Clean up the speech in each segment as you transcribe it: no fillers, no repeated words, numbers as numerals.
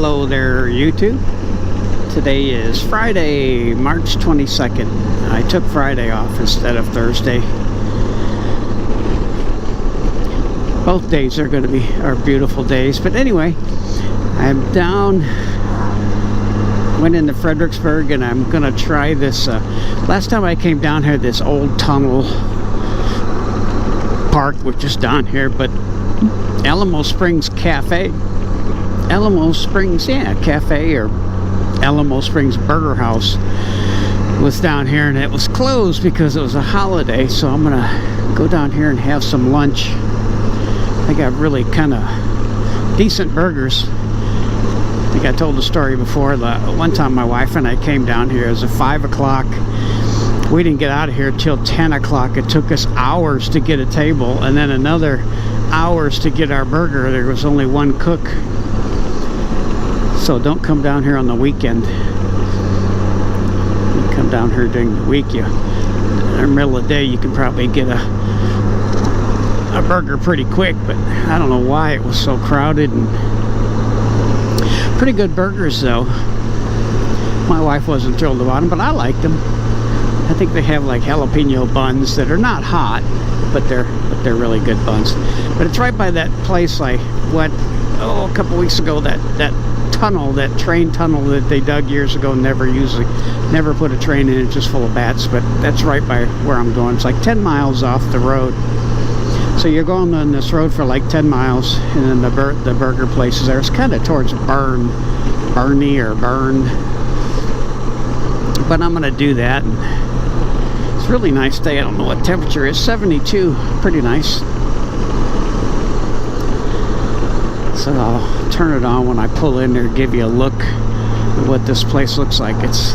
Hello there, YouTube. Today is Friday, March 22nd. I took Friday off instead of Thursday. Both days are going to be beautiful days. But anyway, I'm down, went into Fredericksburg, and I'm going to try this. Last time I came down here, this old tunnel park, which is down here, but Alamo Springs Cafe. Alamo Springs, Cafe, or Alamo Springs Burger House was down here, and it was closed because it was a holiday. So I'm gonna go down here and have some lunch. I got really kind of decent burgers. I think I told the story before. One time my wife and I came down here. It was at 5 o'clock. We didn't get out of here till 10 o'clock. It took us hours to get a table, and then another hours to get our burger. There was only one cook. So don't come down here on the weekend. You come down here during the week, in the middle of the day, you can probably get a burger pretty quick. But I don't know why it was so crowded. And pretty good burgers though. My wife wasn't thrilled about them, but I liked them. I think they have like jalapeno buns that are not hot, but they're really good buns. But it's right by that place I went a couple weeks ago. That tunnel, that train tunnel that they dug years ago, never put a train in it, just full of bats. But that's right by where I'm going. It's like 10 miles off the road. So you're going on this road for like 10 miles, and then the burger place is there. It's kind of towards Bern. But I'm gonna do that. And it's a really nice day. I don't know what temperature is. 72, pretty nice. So I'll turn it on when I pull in there, give you a look at what this place looks like. It's,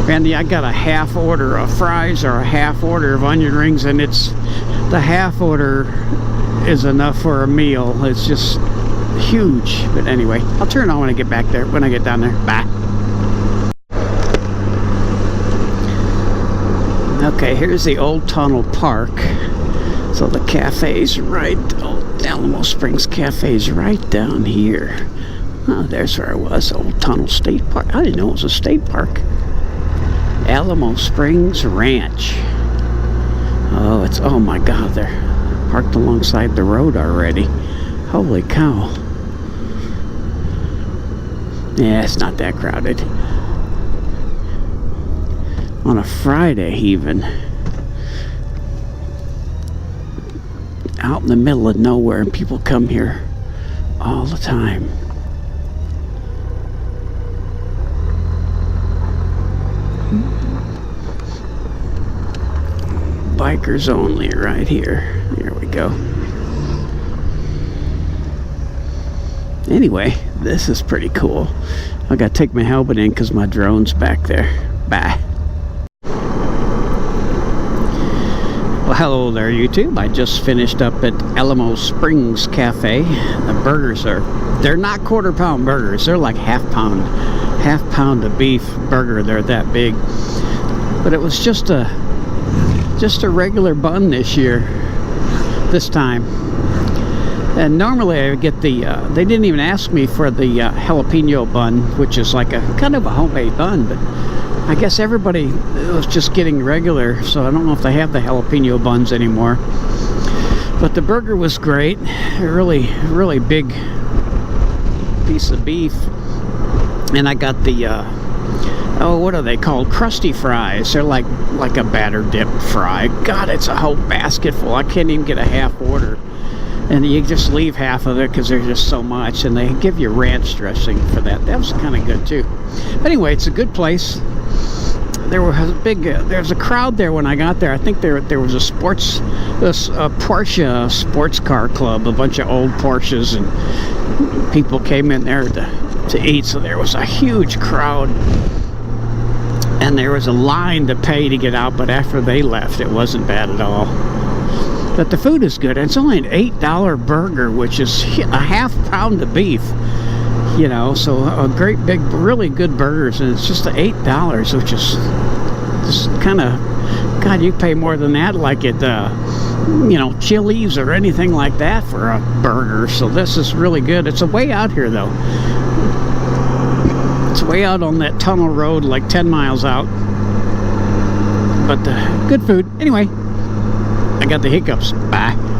Randy, I got a half order of fries or a half order of onion rings, and it's the half order is enough for a meal. It's just huge. But anyway, I'll turn it on when I get back there, when I get down there. Bye. Okay, here's the old tunnel park. So the cafe's right, Alamo Springs Cafe's right down here. Oh, there's where I was, Old Tunnel State Park. I didn't know it was a state park. Alamo Springs Ranch. Oh my God, they're parked alongside the road already. Holy cow. Yeah, it's not that crowded. On a Friday even. Out in the middle of nowhere, and people come here all the time. Bikers only right here. Here we go. Anyway, this is pretty cool. I gotta take my helmet in because my drone's back there. Bye. Well, hello there, YouTube. I just finished up at Alamo Springs Cafe. The burgers they're not quarter-pound burgers. They're like half pound of beef burger. They're that big. But it was just a regular bun this time. And normally I would get they didn't even ask me for the jalapeno bun, which is like a kind of a homemade bun, but I guess everybody was just getting regular, so I don't know if they have the jalapeno buns anymore. But the burger was great. A really, really big piece of beef. And I got the, what are they called? Crusty fries. They're like a batter dip fry. God, it's a whole basket full. I can't even get a half order. And you just leave half of it because there's just so much. And they give you ranch dressing for that. That was kind of good too. But anyway, it's a good place. There was a crowd there when I got there. I think there was a Porsche sports car club, a bunch of old Porsches, and people came in there to eat. So there was a huge crowd, and there was a line to pay to get out. But after they left, it wasn't bad at all. But the food is good. And it's only an $8 burger, which is a half pound of beef. You know, so a great big, really good burgers, and it's just $8, which is just kind of, God, you pay more than that like at you know, Chili's or anything like that for a burger. So this is really good. It's a way out here though. It's way out on that tunnel road, like 10 miles out. But good food. Anyway, I got the hiccups. Bye.